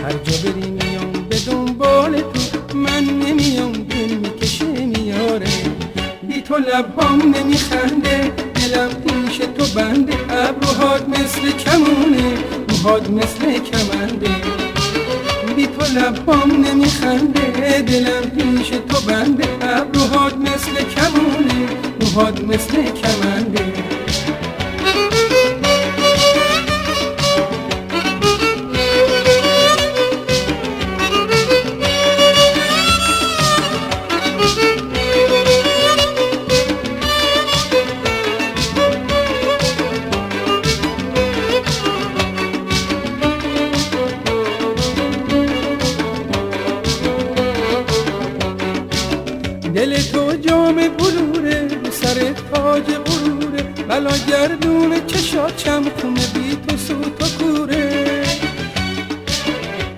هر جا بری میام به دنبال تو، من نمیام دل میکشه میاره. بی تو لبهام نمیخنده، دلم پیش تو بنده. ابروهات مثل کمونه، موهات مثل کمنده. بی تو لبهام نمیخنده، دلم پیش تو بنده. ابروهات مثل کمونه، موهات مثل کمنده. دل تو جام بلوره، رو سر تاج غروره. بلا گردون چشات چم خونه، بی تو سوت و کوره.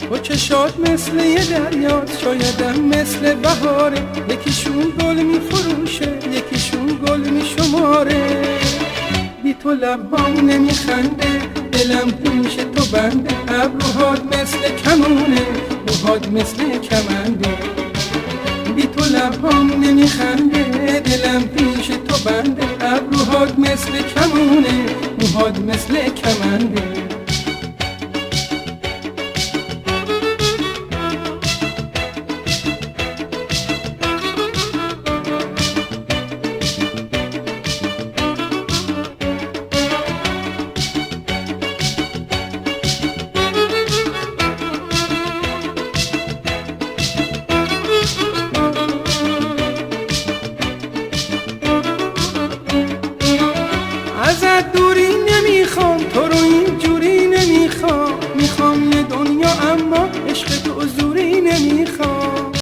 تو چشات مثل یه دریات، شایدم مثل بهاره. یکیشون گل میفروشه، یکیشون گل میشماره. بی تو لبهام نمیخنده، دلم پیش تو بنده. ابروهات مثل کمونه، موهات مثل کمنده. بی تو لبهام نمیخنده، دلم پیش تو بنده. ابروهات مثل کمونه، موهات مثل کمنده. ازت دوری نمیخوام، تو رو اینجوری نمیخوام. میخوام یه دنیا اما عشق تو زوری نمیخوام.